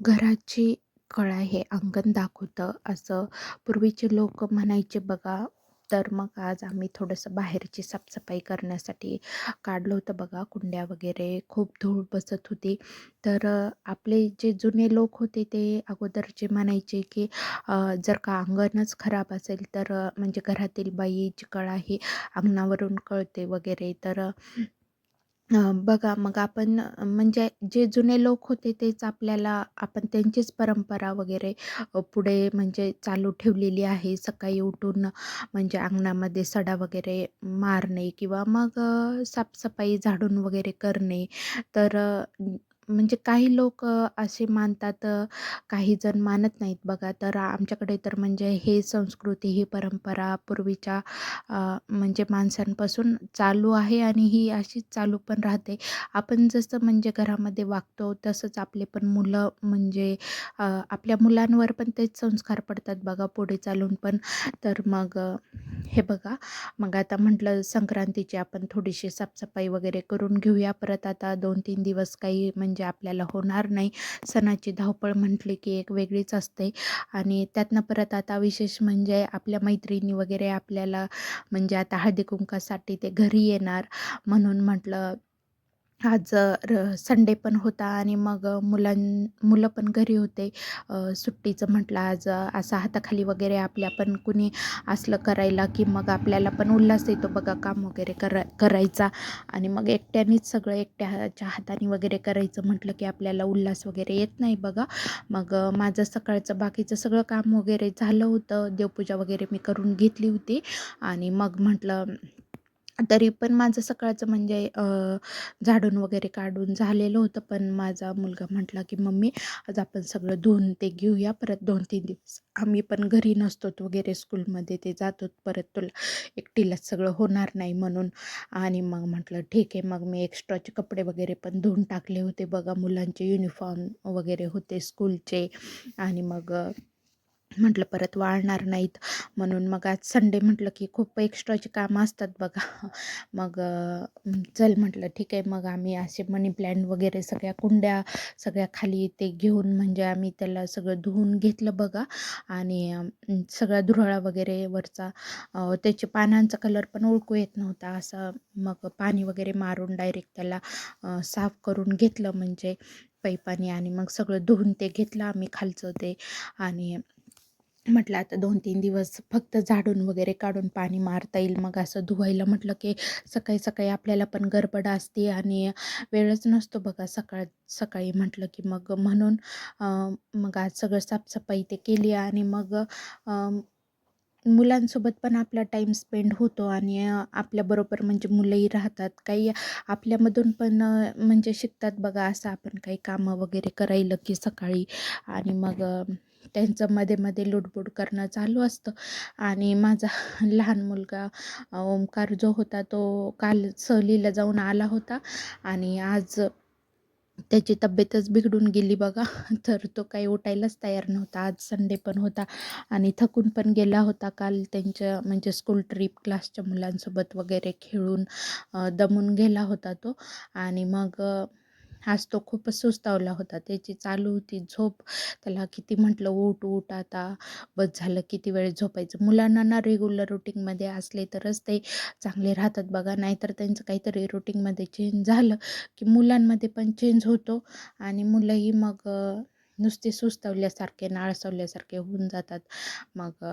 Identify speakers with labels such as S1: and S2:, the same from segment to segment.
S1: घराची कळा हे अंगण दाखवतं असं पूर्वीचे लोक म्हणायचे बघा. तर मग आज आम्ही थोडंसं बाहेरची साफसफाई करण्यासाठी काढलं होतं बघा. कुंड्या वगैरे खूप धूळ बसत होती. तर आपले जे जुने लोक होते ते अगोदरचे म्हणायचे की जर का अंगणच खराब असेल तर म्हणजे घरातील बाईची कळा ही अंगणावरून कळते वगैरे. तर बघा मग आपण म्हणजे जे जुने लोक होते तेच आपल्याला आपण त्यांचीच परंपरा वगैरे पुढे म्हणजे चालू ठेवलेली आहे. सकाळी उठून म्हणजे अंगणामध्ये सडा वगैरे मारणे किंवा मग साफसफाई झाडून वगैरे करणे. तर म्हणजे काही लोक असे मानतात, काही जण मानत नाहीत बघा. तर आमच्याकडे तर म्हणजे हे संस्कृती, ही परंपरा पूर्वीच्या म्हणजे माणसांपासून चालू आहे आणि ही अशीच चालू पण राहते. आपण जसं म्हणजे घरामध्ये वागतो तसंच आपले पण मुलं म्हणजे आपल्या मुलांवर पण तेच संस्कार पडतात बघा पुढे चालून पण. तर मग हे बघा, मग आता म्हटलं संक्रांतीची आपण थोडीशी साफसफाई वगैरे करून घेऊया. परत आता 2-3 दिवस काही म्हणजे आपल्याला होणार नाही. सणाची धावपळ म्हटली की एक वेगळीच असते आणि त्यातनं परत आता विशेष म्हणजे आपल्या मैत्रिणी वगैरे आपल्याला म्हणजे आता हळदी-कुंकासाठी ते घरी येणार. म्हणून म्हटलं आज संडे पण होता आणि मग मुलं पण घरी होते. सुट्टीचं म्हटलं आज असं हाताखाली वगैरे आपल्या पण कुणी असलं करायला की मग आपल्याला पण उल्हास येतो बघा काम वगैरे करायचा. आणि मग एकट्यानेच सगळं एकट्याच्या हाताने वगैरे करायचं म्हटलं की आपल्याला उल्हास वगैरे येत नाही बघा. मग माझं सकाळचं बाकीचं सगळं काम वगैरे झालं होतं. देवपूजा वगैरे मी करून घेतली होती आणि मग म्हटलं तरी पण माझं सकाळचं म्हणजे झाडून वगैरे काढून झालेलं होतं. पण माझा मुलगा म्हटला की "मम्मी, आज आपण सगळं धुवून ते घेऊया. परत 2-3 दिवस आम्ही पण घरी नसतोत वगैरे, स्कूलमध्ये ते जातोत. परत तुला एकटीलाच सगळं होणार नाही म्हणून." आणि मग म्हटलं ठीक आहे. मग मी एक्स्ट्राचे कपडे वगैरे पण धुवून टाकले होते बघा. मुलांचे युनिफॉर्म वगैरे होते स्कूलचे आणि मग म्हटलं परत वाळणार नाहीत म्हणून. मग आज संडे म्हटलं की खूप एक्स्ट्राची कामं असतात बघा. मग चल म्हटलं ठीक आहे. मग आम्ही असे मनी प्लॅन्ट वगैरे सगळ्या कुंड्या सगळ्या खाली ते घेऊन म्हणजे आम्ही त्याला सगळं धुवून घेतलं बघा. आणि सगळा धुरळा वगैरे वरचा त्याच्या पानांचा कलर पण ओळखू येत नव्हता असं. मग पाणी वगैरे मारून डायरेक्ट त्याला साफ करून घेतलं म्हणजे पाईपाने. आणि मग सगळं धुवून ते घेतलं आम्ही खालचं ते. आणि म्हटलं आता 2-3 दिवस फक्त झाडून वगैरे काढून पाणी मारता येईल. मग असं धुवायला म्हटलं की सकाळी-सकाळी आपल्याला पण गडबड असते आणि वेळच नसतो बघा सकाळी म्हटलं की. मग म्हणून मग आज सगळं साफसफाई ते केली आणि मग मुलांसोबत पण आपला टाईम स्पेंड होतो आणि आपल्याबरोबर म्हणजे मुलंही राहतात. काही आपल्यामधून पण म्हणजे शिकतात बघा. असं आपण काही कामं वगैरे करायला की सकाळी आणि मग त्यांचं मध्ये-मध्ये लुडबुड करणं चालू असतं. आणि माझा लहान मुलगा ओमकार जो होता तो काल सहलीला जाऊन आला होता आणि आज त्याची तब्येतच बिघडून गेली बघा. तर तो काही उठायलाच तयार नव्हता. आज संडे पण होता आणि थकून पण गेला होता. काल त्यांच्या म्हणजे स्कूल ट्रिप क्लासच्या मुलांसोबत वगैरे खेळून दमून गेला होता तो. आणि मग आज तो खूपच सुस्तावला होता. त्याची चालू होती झोप. त्याला किती म्हटलं, "उठ, उठ आता, बस झालं, किती वेळ झोपायचं." मुलांना ना रेग्युलर रुटीनमध्ये असले तरच ते चांगले राहतात बघा. नाहीतर त्यांचं काहीतरी रुटीनमध्ये चेंज झालं की मुलांमध्ये पण चेंज होतो आणि मुलंही मग नुसते सुस्तावल्यासारखे, नाळसवल्यासारखे होऊन जातात. मग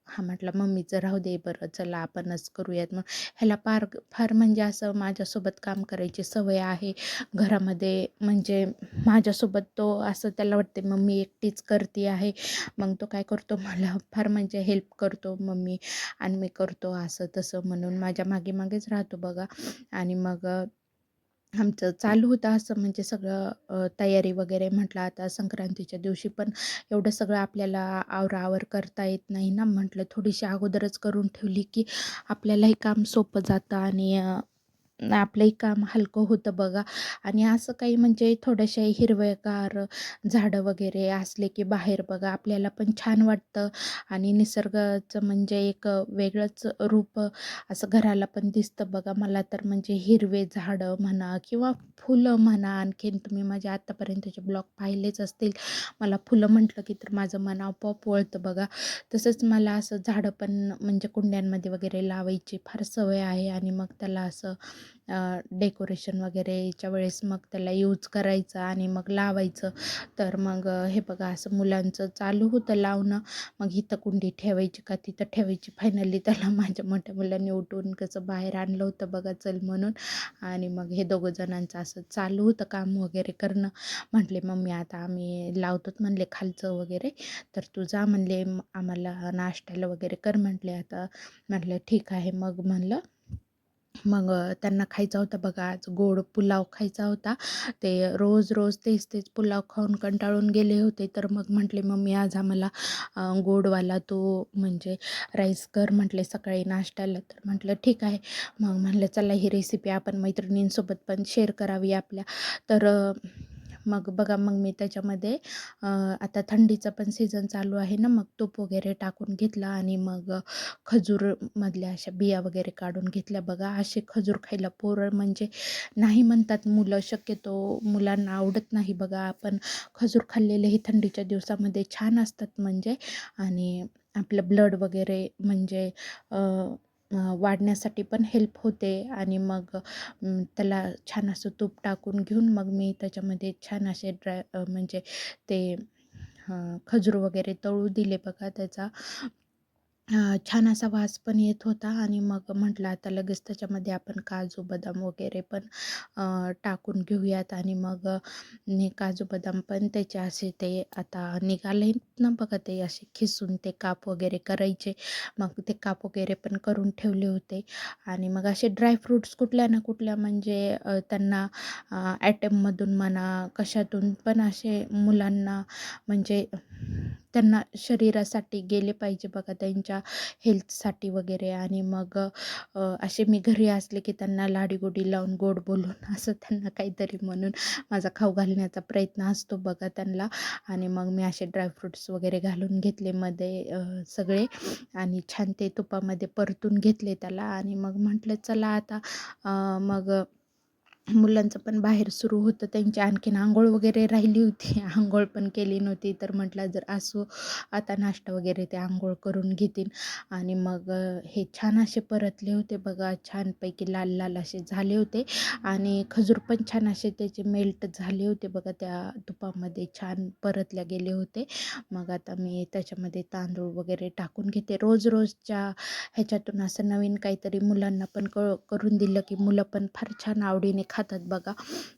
S1: हा म्हटला, "मम्मीचं राहू दे बरं, चला आपणच करूयात." मग ह्याला फार फार म्हणजे असं माझ्यासोबत काम करायची सवय आहे घरामध्ये. म्हणजे माझ्यासोबत तो असं त्याला वाटते मम्मी एकटीच करते आहे. मग तो काय करतो, मला फार म्हणजे हेल्प करतो मम्मी आणि मी करतो असं तसं म्हणून माझ्या मागे-मागेच राहतो बघा. आणि मग आमचं चालू होतं असं म्हणजे सगळं तयारी वगैरे. म्हटलं आता संक्रांतीच्या दिवशी पण एवढं सगळं आपल्याला आवराआवर करता येत नाही ना. म्हटलं थोडीशी अगोदरच करून ठेवली की आपल्यालाही काम सोपं जातं आणि आपलंही काम हलकं होतं बघा. आणि असं काही म्हणजे थोड्याशा हिरवेगार झाडं वगैरे असले की बाहेर बघा आपल्याला पण छान वाटतं. आणि निसर्गाचं म्हणजे एक वेगळंच रूप असं घराला पण दिसतं बघा. मला तर म्हणजे हिरवे झाडं म्हणा किंवा फुलं म्हणा, आणखीन तुम्ही माझे आत्तापर्यंतचे ब्लॉग पाहिलेच असतील. मला फुलं म्हटलं की तर माझं मन आपोआप वळतं बघा. तसंच मला असं झाडं पण म्हणजे कुंड्यांमध्ये वगैरे लावायची फार सवय आहे. आणि मग त्याला असं डेकोरेशन वगैरेच्या वेळेस मग त्याला यूज करायचं आणि मग लावायचं. तर मग हे बघा असं मुलांचं चालू होतं लावणं. मग इथं कुंडी ठेवायची का तिथं ठेवायची, फायनली त्याला माझ्या मोठ्या मुलांनी उठवून कसं बाहेर आणलं होतं बघा, चल म्हणून. आणि मग हे दोघं जणांचं असं चालू होतं काम वगैरे करणं. म्हटले मम्मी आता आम्ही लावतोच म्हणले खालचं वगैरे, तर तू जा म्हणले, आम्हाला नाश्त्याला वगैरे कर म्हटले आता. म्हटलं ठीक आहे मग म्हणलं. मग त्यांना खायचा होता बघा आज गोड पुलाव खायचा होता. ते रोज तेच पुलाव खाऊन कंटाळून गेले होते. तर मग म्हटले मम्मी आज आम्हाला गोडवाला तो म्हणजे राईस कर म्हटले सकाळी नाश्त्याला. तर म्हटलं ठीक आहे. मग म्हटलं चला ही रेसिपी आपण मैत्रिणींसोबत पण शेअर करावी आपल्या. तर मग बघा मग मी त्याच्यामध्ये आता थंडीचा पण सीझन चालू आहे ना, मग तूप वगैरे टाकून घेतला आणि मग खजूरमधल्या अशा बिया वगैरे काढून घेतल्या बघा. असे खजूर खायला पोरं म्हणजे नाही म्हणतात मुलं, शक्यतो मुलांना आवडत नाही बघा. पण खजूर खाल्लेले हे थंडीच्या दिवसामध्ये छान असतात म्हणजे. आणि आपलं ब्लड वगैरे म्हणजे अ, वाढण्यासाठी पण हेल्प होते. आणि मग त्याला छान असं तूप टाकून घेऊन मग मी त्याच्यामध्ये छान असे म्हणजे ते खजूर वगैरे तळू दिले बघा. त्याचा छान असा वास पण येत होता. आणि मग म्हटलं आता लगेच त्याच्यामध्ये आपण काजू बदाम वगैरे पण टाकून घेऊयात. आणि मग मी काजू बदाम पण त्याचे असे ते आता निघाले ना बघा, ते असे खिसून ते काप वगैरे करायचे. मग ते काप वगैरे पण करून ठेवले होते. आणि मग असे ड्रायफ्रूट्स कुठल्या ना कुठल्या म्हणजे त्यांना ॲटममधून म्हणा कशातून पण असे मुलांना म्हणजे त्यांना शरीरासाठी गेले पाहिजे बघा, त्यांच्या हेल्थसाठी वगैरे. आणि मग असे मी घरी असले की त्यांना लाडीगोडी लावून गोड बोलून असं त्यांना काहीतरी म्हणून माझा खाऊ घालण्याचा प्रयत्न असतो बघा त्यांना. आणि मग मी असे ड्रायफ्रूट्स वगैरे घालून घेतले मध्ये सगळे. आणि छान ते तुपामध्ये परतून घेतले त्याला. आणि मग म्हटलं चला आता मग मुलांचं पण बाहेर सुरू होतं, त्यांची आणखीन अंघोळ वगैरे राहिली होती. अंघोळ पण केली नव्हती. तर म्हटलं जर असो आता नाश्ता वगैरे ते अंघोळ करून घेतील. आणि मग हे छान असे परतले होते बघा, छानपैकी लाल लाल असे झाले होते. आणि खजूर पण छान असे त्याचे मेल्ट झाले होते बघा, त्या तुपामध्ये छान परतल्या गेले होते. मग आता मी त्याच्यामध्ये तांदूळ वगैरे टाकून घेते. रोजच्या ह्याच्यातून असं नवीन काहीतरी मुलांना पण करून दिलं की मुलं पण फार छान आवडीने खातात बघा.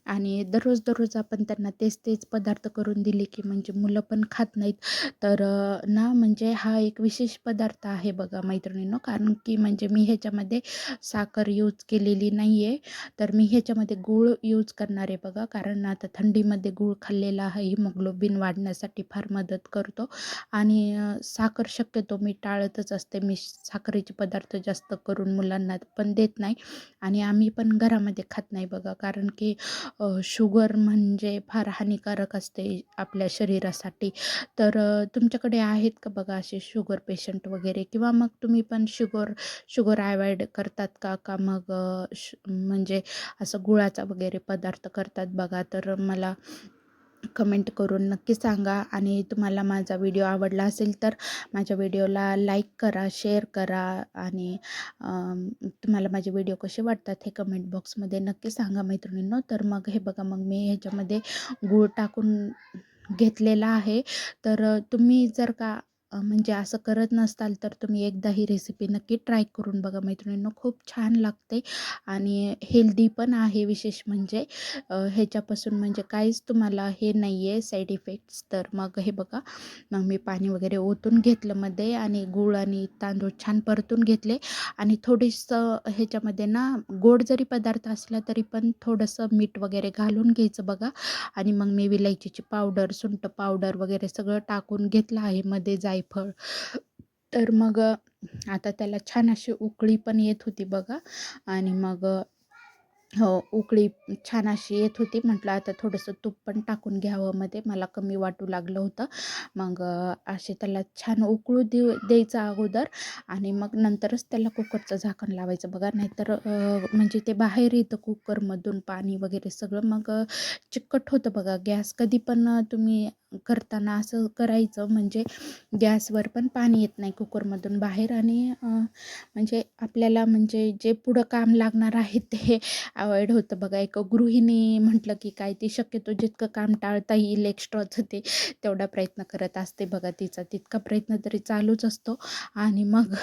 S1: आणि दररोज आपण त्यांना तेच पदार्थ करून दिले की म्हणजे मुलं पण खात नाहीत. तर ना म्हणजे हा एक विशेष पदार्थ आहे बघा मैत्रिणींनो. कारण की म्हणजे मी ह्याच्यामध्ये साखर यूज केलेली नाही आहे. तर मी ह्याच्यामध्ये गूळ यूज करणार आहे बघा. कारण आता थंडीमध्ये गूळ खाल्लेला हा हिमोग्लोबिन वाढण्यासाठी फार मदत करतो. आणि साखर शक्यतो मी टाळतच असते. मी साखरेचे पदार्थ जास्त करून मुलांना पण देत नाही. आणि आम्ही पण घरामध्ये खात नाही बघा. कारण की शुगर म्हणजे फार हानिकारक असते आपल्या शरीरासाठी. तर तुमच्याकडे आहेत का बघा असे शुगर पेशंट वगैरे, किंवा मग तुम्ही पण शुगर अवॉइड करतात का मग म्हणजे असं गुळाचा वगैरे पदार्थ करतात बघा. तर मला कमेंट करून नक्की सांगा. आणि तुम्हाला माझा व्हिडिओ आवडला असेल तर माझ्या व्हिडिओला लाईक करा, शेअर करा. आणि तुम्हाला माझे व्हिडिओ कसे वाटतात हे कमेंट बॉक्समध्ये नक्की सांगा मैत्रिणींनो. तर मग हे बघा मग मी ह्याच्यामध्ये गूळ टाकून घेतलेला आहे. तर तुम्ही जर का म्हणजे असं करत नसताल तर तुम्ही एकदा ही रेसिपी नक्की ट्राय करून बघा मैत्रिणींनो, खूप छान लागते. आणि हेल्दी पण आहे. विशेष म्हणजे ह्याच्यापासून म्हणजे काहीच तुम्हाला हे नाही आहे साईड इफेक्ट्स. तर मग हे बघा मग मी पाणी वगैरे ओतून घेतलं मध्ये. आणि गूळ आणि तांदूळ छान परतून घेतले. आणि थोडंसं ह्याच्यामध्ये ना गोड जरी पदार्थ असला तरी पण थोडंसं मीठ वगैरे घालून घ्यायचं बघा. आणि मग मी विलायचीची पावडर, सुंठ पावडर वगैरे सगळं टाकून घेतलं आहे, मध्ये जायफळ. तर मग आता त्याला छान अशी उकळी पण येत होती बघा. आणि मग हो, उकळी छान अशी येत होती. म्हटलं आता थोडंसं तूप पण टाकून घ्यावं मध्ये, मला कमी वाटू लागलं होतं. मग असे त्याला छान उकळू द्यायचं अगोदर आणि मग नंतरच त्याला कुकरचं झाकण लावायचं बघा. नाहीतर म्हणजे ते बाहेर येतं कुकरमधून पाणी वगैरे सगळं. मग चिकट होतं बघा. गॅस कधी पण तुम्ही करताना असं करायचं, म्हणजे गॅसवर पण पाणी येत नाही कुकरमधून बाहेर. आणि म्हणजे आपल्याला म्हणजे जे पुढं काम लागणार आहे ते अवॉइड होतं बघा. एक गृहिणी म्हटलं की काय, ती शक्यतो जितकं काम टाळता येईल एक्स्ट्राचं ते तेवढा प्रयत्न करत असते बघा. तिचा तितका प्रयत्न तरी चालूच असतो. आणि मग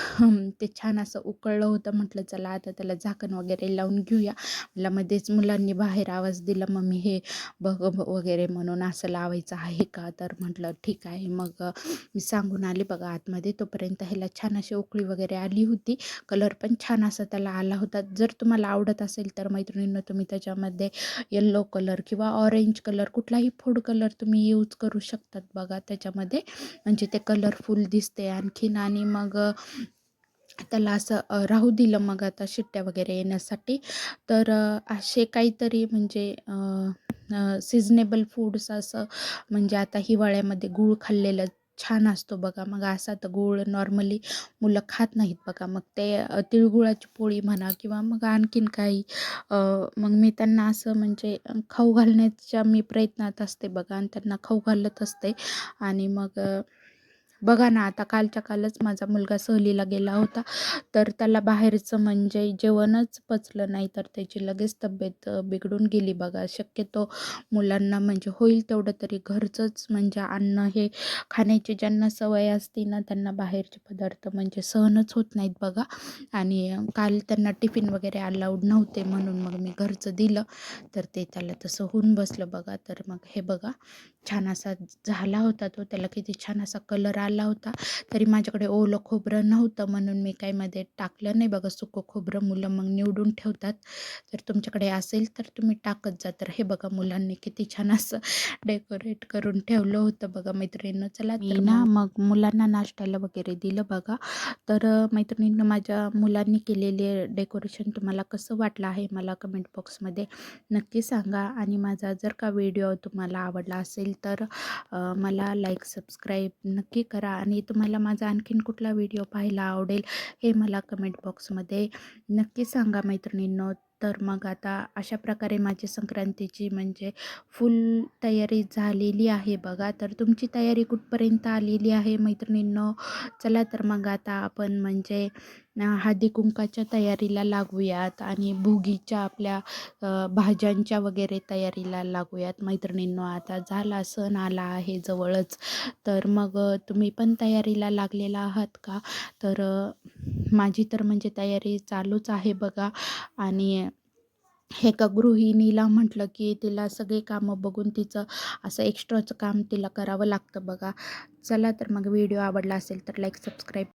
S1: ते छान असं उकळलं होतं. म्हटलं चला आता त्याला झाकण वगैरे लावून घेऊया. मला मध्येच मुलांनी बाहेर आवाज दिला, मम्मी हे बघ वगैरे म्हणून, असं लावायचं आहे का? तर म्हटलं ठीक आहे. मग मी सांगून आले बघा आतमध्ये. तोपर्यंत ह्याला छान अशी उकळी वगैरे आली होती. कलर पण छान असा त्याला आला होता. जर तुम्हाला आवडत असेल तर मैत्रिणींनो, तुम्ही त्याच्यामध्ये येल्लो कलर किंवा ऑरेंज कलर, कुठलाही फूड कलर तुम्ही यूज करू शकतात बघा त्याच्यामध्ये. म्हणजे ते कलरफुल दिसते आणखीन. आणि मग त्याला असं राहू दिलं मग आता शिट्ट्या वगैरे येण्यासाठी. तर असे काहीतरी म्हणजे सिजनेबल फूड्स असं, म्हणजे आता हिवाळ्यामध्ये गूळ खाल्लेलं छान असतो बघा. मग असा तर गूळ नॉर्मली मुलं खात नाहीत बघा. मग ते तिळगुळाची पोळी म्हणा किंवा मग आणखीन काही, मग मी त्यांना असं म्हणजे खाऊ घालण्याच्या मी प्रयत्नात असते बघा, आणि त्यांना खाऊ घालत असते. आणि मग बघा ना, आता कालच्या कालच माझा मुलगा सहलीला गेला होता. तर त्याला बाहेरचं म्हणजे जेवणच पचलं नाही, तर त्याची लगेच तब्येत बिघडून गेली बघा. शक्यतो मुलांना म्हणजे होईल तेवढं तरी घरचंच म्हणजे अन्न हे खाण्याची ज्यांना सवय असते ना, त्यांना बाहेरचे पदार्थ म्हणजे सहनच होत नाहीत बघा. आणि काल त्यांना टिफिन वगैरे अलाउड नव्हते, म्हणून मग मी घरचं दिलं. तर ते त्याला तसं होऊन बसलं बघा. तर मग हे बघा, छान असा झाला होता तो. त्याला किती छान असा कलर आला होता. तरी माझ्याकडे ओलं खोबरं नव्हतं, म्हणून मी काही मध्ये टाकलं नाही बघा सुकं खोबरं. मुलं मग निवडून ठेवतात. तर तुमच्याकडे असेल तर तुम्ही टाकत जा. तर हे बघा, मुलांनी किती छान असं डेकोरेट करून ठेवलं होतं बघा मैत्रिणींनो. चला तर मग मुलांना नाश्त्याला वगैरे दिलं बघा. तर मैत्रिणींनो, माझ्या मुलांनी केलेले डेकोरेशन तुम्हाला कसं वाटलं आहे मला कमेंट बॉक्समध्ये नक्की सांगा. आणि माझा जर का व्हिडिओ तुम्हाला आवडला असेल तर मला लाईक सबस्क्राईब नक्की करा. आणि तुम्हाला माझा आणखीन कुठला व्हिडिओ पाहायला आवडेल हे मला कमेंट बॉक्समध्ये नक्की सांगा मैत्रिणींनो. तर मग आता अशा प्रकारे माझी संक्रांतीची म्हणजे फुल तयारी झालेली आहे बघा. तर तुमची तयारी कुठपर्यंत आलेली आहे मैत्रिणींनो? चला तर मग आता आपण म्हणजे हळदी कुंकाच्या तयारीला लागूयात. आणि भोगीच्या आपल्या भाज्यांच्या वगैरे तयारीला लागूयात मैत्रिणींनो. आता झाला, सण आला आहे जवळच. तर मग तुम्ही पण तयारीला लागलेला आहात का? तर माझी तर म्हणजे तयारी चालूच आहे बघा. आणि एका गृहिणीला म्हटलं की तिला सगळे कामं बघून तिचं असं एक्स्ट्राचं काम तिला करावं लागतं बघा. चला तर मग व्हिडिओ आवडला असेल तर लाईक सबस्क्राईब